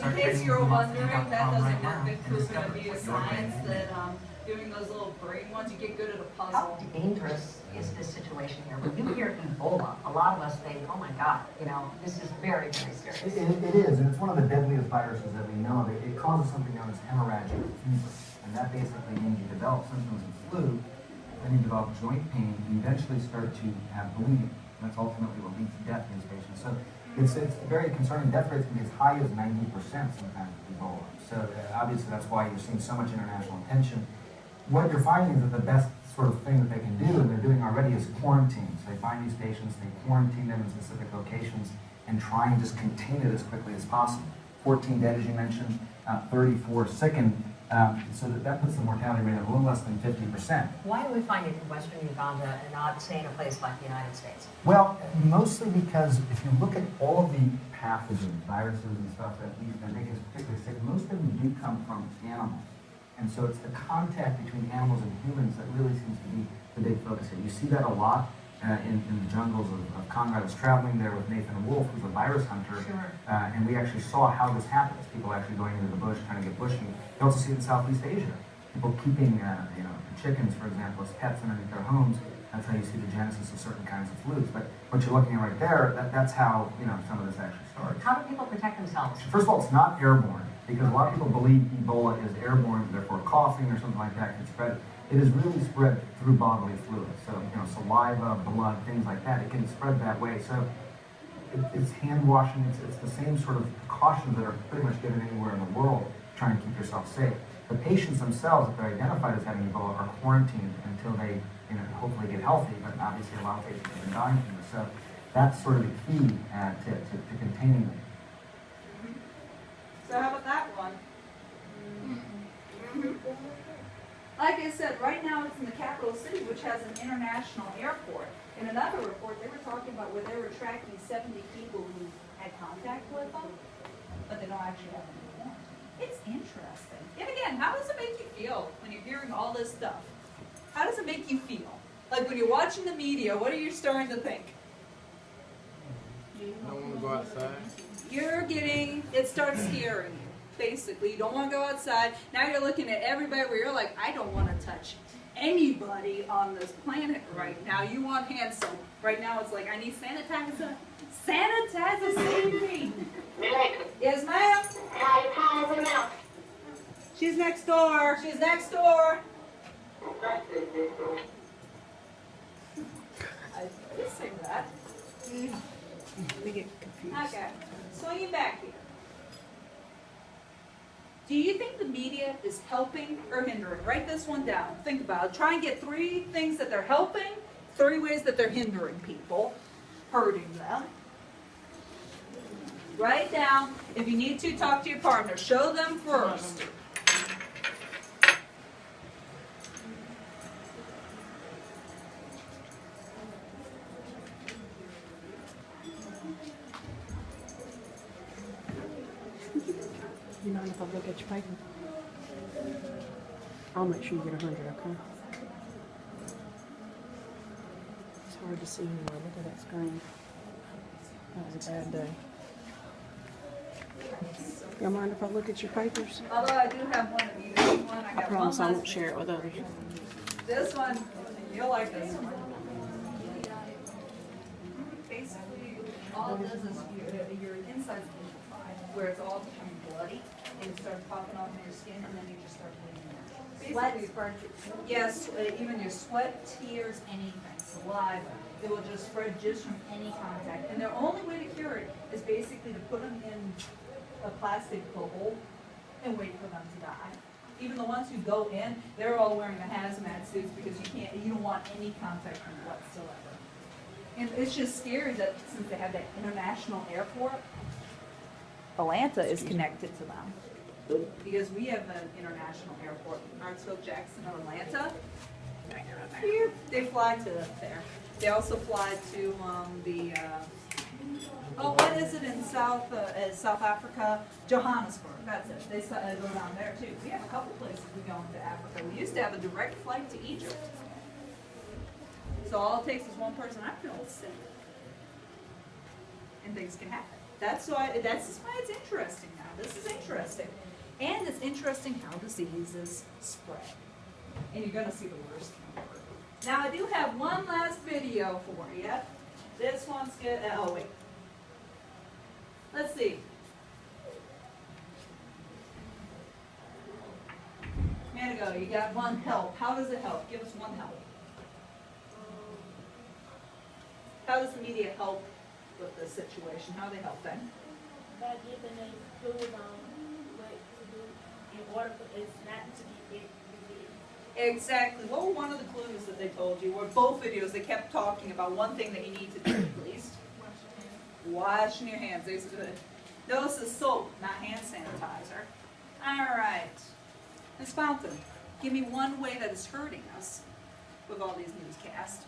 In case you're wondering, that doesn't work. It's proven to be a science that doing those little brain ones, you get good at a puzzle. How dangerous is this situation here? When you hear Ebola, a lot of us think, oh my God, this is very, very serious. It is, and it's one of the deadliest viruses that we know of. It causes something known as hemorrhagic fever, and that basically means you develop symptoms of flu, then you develop joint pain, and eventually start to have bleeding. That's ultimately what leads to death in these patients. So it's very concerning. Death rates can be as high as 90% sometimes with Ebola. So obviously that's why you're seeing so much international attention. What you're finding is that the best sort of thing that they can do, and they're doing already, is quarantine. So they find these patients, they quarantine them in specific locations, and try and just contain it as quickly as possible. 14 dead, as you mentioned, 34 sickened, so that puts the mortality rate at a little less than 50%. Why do we find it in Western Uganda and not, say, in a place like the United States? Well, mostly because if you look at all of the pathogens, viruses and stuff that make us particularly sick, most of them do come from animals. And so it's the contact between animals and humans that really seems to be the big focus here. You see that a lot in the jungles of Congo. I was traveling there with Nathan Wolf, who's a virus hunter, sure. And we actually saw how this happens. People actually going into the bush, trying to get bushy. You also see it in Southeast Asia. People keeping chickens, for example, as pets underneath their homes. That's how you see the genesis of certain kinds of flus. But what you're looking at right there, that's how some of this actually starts. How do people protect themselves? First of all, it's not airborne, because a lot of people believe Ebola is airborne, therefore coughing or something like that can spread. It is really spread through bodily fluids, so saliva, blood, things like that. It can spread that way. So it's hand washing. It's the same sort of precautions that are pretty much given anywhere in the world, trying to keep yourself safe. The patients themselves, if they're identified as having Ebola, are quarantined until they hopefully get healthy. But obviously, a lot of patients have been dying from this. So that's sort of the key to containing them. So how about that one? Like I said, right now it's in the capital city, which has an international airport. In another report, they were talking about where they were tracking 70 people who had contact with them, but they don't actually have any warrant. It's interesting. And again, how does it make you feel when you're hearing all this stuff? How does it make you feel? Like when you're watching the media, what are you starting to think? I don't want to go outside. It starts scaring you, basically. You don't want to go outside. Now you're looking at everybody where you're like, I don't want to touch anybody on this planet right now. You want hand soap. Right now it's like, I need sanitizer. Sanitizer, save me. Yes, ma'am? She's next door. She's next door. I did say that. We get confused. Okay, swinging back here. Do you think the media is helping or hindering? Write this one down. Think about it. Try and get 3 things that they're helping, 3 ways that they're hindering people, hurting them. Write it down. If you need to, talk to your partner. Show them first. You mind if I look at your paper? I'll make sure you get 100, okay? It's hard to see anymore. Look at that screen. That was a bad day. You mind if I look at your papers? Although I do have one of these. One, I got promise one I last won't share it with others. This one, you'll like this one. Basically, all it does is your insides liquefy, where it's all becoming bloody, and it starts popping off in your skin, and then you just start bleeding out. Sweat, yes, even your sweat, tears, anything, saliva, it will just spread just from any contact. And the only way to cure it is basically to put them in a plastic bubble and wait for them to die. Even the ones who go in, they're all wearing the hazmat suits because you don't want any contact from whatsoever. And it's just scary that since they have that international airport, Atlanta is connected to them. Because we have an international airport, Hartsfield Jackson of Atlanta. Here, they fly to there. They also fly to what is it in South Africa? Johannesburg, that's it. They go down there too. We have a couple places we go into Africa. We used to have a direct flight to Egypt. So all it takes is one person, I feel sick. And things can happen. That's just why it's interesting now. This is interesting. is interesting how diseases spread. And you're gonna see the worst number. Now I do have one last video for you. This one's good. Oh wait. Let's see. Manigo, you got one help. How does it help? Give us one help. How does the media help with this situation? How are they helping? By giving a food on what to do in order for it not to be big. Exactly. What were one of the clues that they told you? Were both videos they kept talking about one thing that you need to do at least? Washing your hands. They said, notice the soap, not hand sanitizer. All right. Ms. Fountain, give me one way that is hurting us with all these newscasts.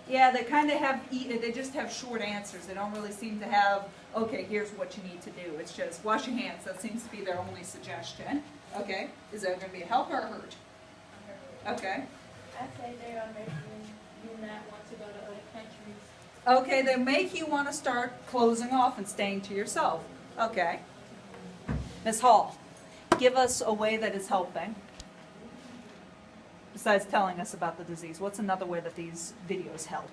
Yeah, they kind of have, they just have short answers. They don't really seem to have, okay, here's what you need to do. It's just wash your hands. That seems to be their only suggestion. Okay, is that going to be a help or a hurt? Okay. I say they are making you not want to go to other countries. Okay, they make you want to start closing off and staying to yourself. Okay. Ms. Hall, give us a way that is helping. Besides telling us about the disease, what's another way that these videos help?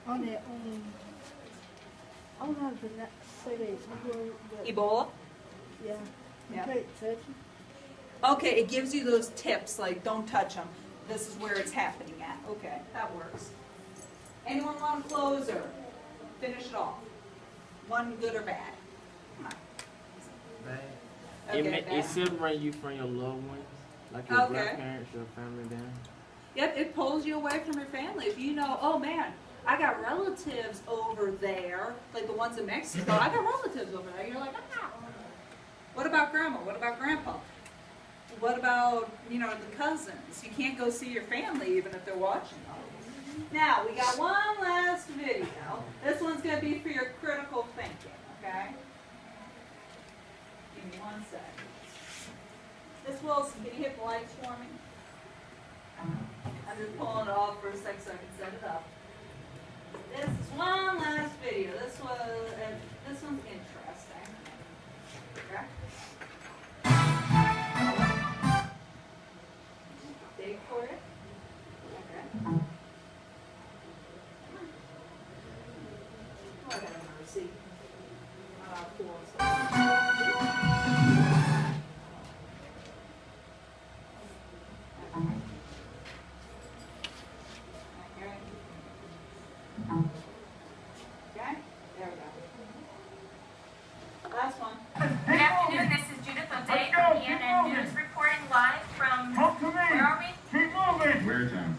On that, I don't know how to say that. Ebola? Yeah. Yeah. You can't touch it. Okay, it gives you those tips like don't touch them. This is where it's happening at. Okay, that works. Anyone want a closer? Finish it off. One good or bad? Come on. Bad. Okay, It bad. separates you from your loved ones, like your Okay. grandparents, your family down. Yep, it pulls you away from your family. If you know, oh man, I got relatives over there, like the ones in Mexico, I got relatives over there. You're like, ah. What about grandma? What about grandpa? What about, the cousins? You can't go see your family even if they're watching. Now, we got one last video. This one's going to be for your critical thinking, okay? Give me 1 second. Miss Wilson, can you hit the lights for me? I'm just pulling it off for a sec so I can set it up. This is one last video. This one's interesting. Okay? Dig for it. Okay. Oh, I got another seat. Cool. Okay, there we go. Last one. Good afternoon, this is Judith O'Day from CNN News reporting live from, where are we? Waretown.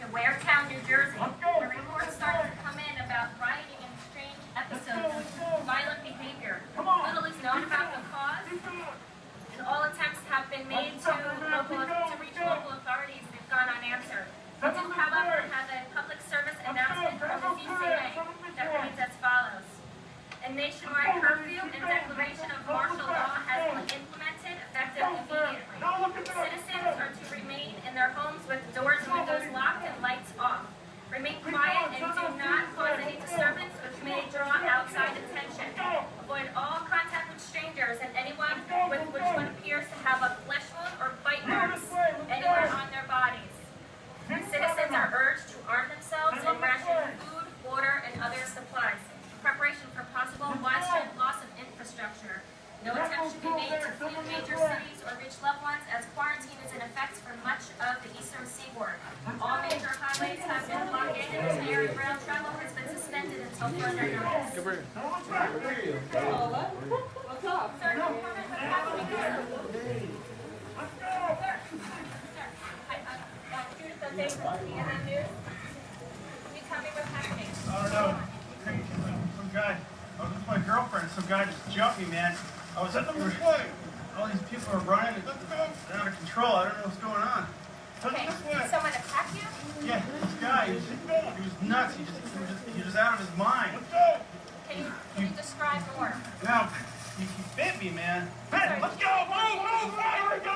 In Waretown, New Jersey. The reports started to come in about rioting and strange episodes of violent behavior. Little is known about the cause, and all attempts have been made to reach local authorities. They've gone unanswered. We do, however, have a public service announcement from the DCA that reads as follows. A nationwide curfew and declaration of martial law has been implemented effective immediately. Citizens are to remain in their homes with doors and windows locked and lights off. Remain quiet and do not cause any disturbance which may draw outside attention. Avoid all contact with strangers and anyone with which one appears to have a flesh wound or bite marks anywhere on their bodies. Citizens are urged to arm themselves and ration food, water, and other supplies. Preparation for possible widespread loss of infrastructure. No attempt should be made to flee major cities or reach loved ones as quarantine is in effect for much of the eastern seaboard. All major highways have been blockaded and air and rail travel has been suspended until further notice. What's up? Sir, no comment what's happening here. Judith O'Day from CNN News. Can you tell me what's happening? I don't know. Some guy, I was with my girlfriend, some guy just jumped me, man. I was at the way. All these people are running, and they're out of control. I don't know what's going on. Okay, did someone attack you? Yeah, this guy, he was nuts. He was just out of his mind. Can you describe more? Now, he bit me, man. Man, let's go! Move! Fire! Go!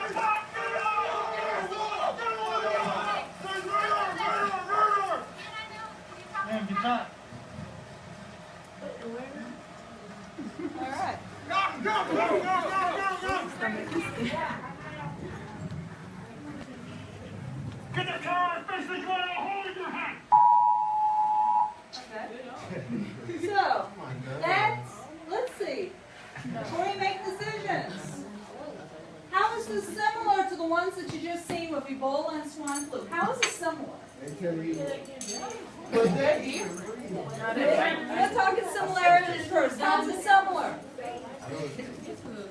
Get the car, officially going to hold in your hand. Okay. So, let's see. Before you make decisions, how is this similar to the ones that you just seen with Ebola and swine flu? How is it similar? We're talking similarities first. How is it similar?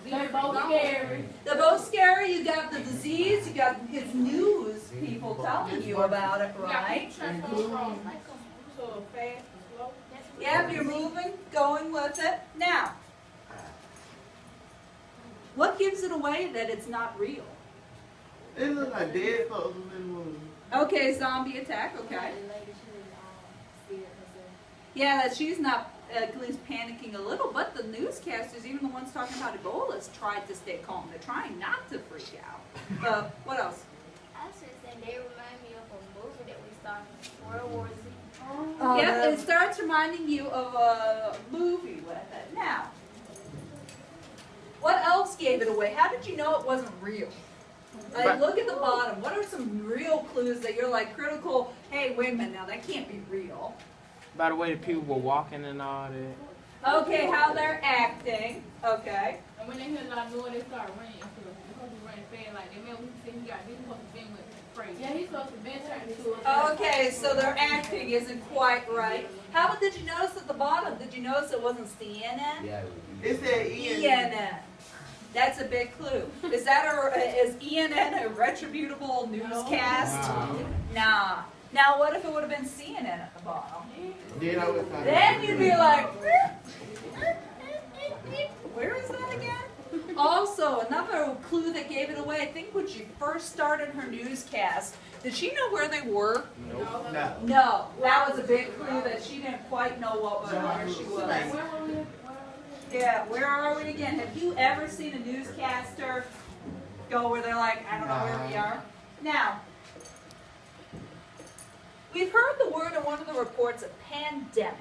They're both scary. They're both scary. You got the disease. You got it's news people telling you about it, right? So fast, slow. Yep, you're moving, going with it. Now, what gives it away that it's not real? It look like dead folks in the movie. Okay, zombie attack. Okay. Yeah, that she's not at least panicking a little, but the newscasters, even the ones talking about Ebola, tried to stay calm. They're trying not to freak out. What else? I was just saying they remind me of a movie that we saw, World War Z. Yeah, it starts reminding you of a movie with it. Now, what else gave it away? How did you know it wasn't real? Like, look at the bottom. What are some real clues that you're like critical? Hey, wait a minute now, that can't be real. By the way, the people were walking and all that. Okay, how they're acting. Okay. And when they hear a lot of noise, they start running. Because he's running fast. Like, they remember he said he got this supposed to be with crazy. Yeah, he's supposed to be turned to a Okay, so their acting isn't quite right. How about did you notice at the bottom? Did you notice it wasn't CNN? Yeah. It said ENN. That's a big clue. Is ENN a retributable newscast? Nah. Now what if it would have been CNN at the bottom? Then you'd be like, where is that again? Also, another clue that gave it away, I think when she first started her newscast, did she know where they were? No. No. That was a big clue that she didn't quite know where she was. Yeah, where are we again? Have you ever seen a newscaster go where they're like, I don't know where we are? Now, we've heard the word in one of the reports, a pandemic.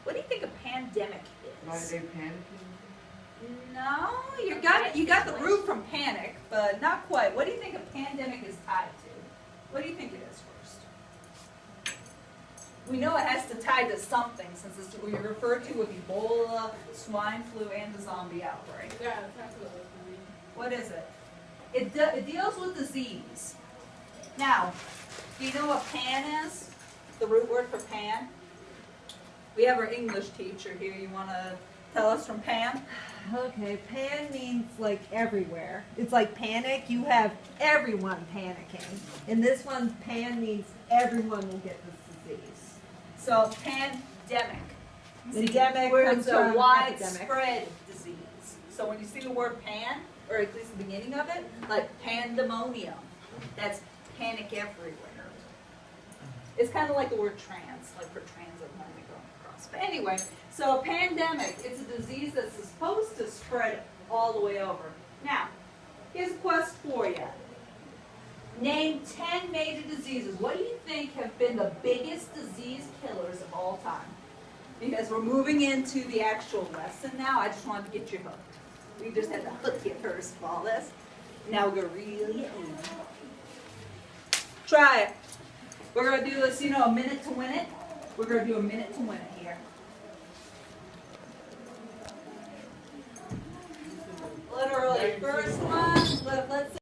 What do you think a pandemic Like is? they panicking? No, you got the root from panic, but not quite. What do you think a pandemic is tied to? What do you think it is first? We know it has to tie to something since it's we referred to with Ebola, swine flu, and the zombie outbreak. What is it? It deals with disease. Now, do you know what pan is? The root word for pan? We have our English teacher here. You want to tell us from pan? Okay, pan means like everywhere. It's like panic. You have everyone panicking. And this one, pan means everyone will get this disease. So pandemic. Endemic Where comes it's a from widespread disease. So when you see the word pan, or at least the beginning of it, like pandemonium, that's panic everywhere. It's kind of like the word trans, like for transatlantic going across. But anyway, so a pandemic, it's a disease that's supposed to spread all the way over. Now, here's a quest for you. Name 10 major diseases. What do you think have been the biggest disease killers of all time? Because we're moving into the actual lesson now, I just wanted to get you hooked. We just had to hook you first of all this. Now we're really in. Try it. We're going to do this, a minute to win it. We're going to do a minute to win it here. Literally, first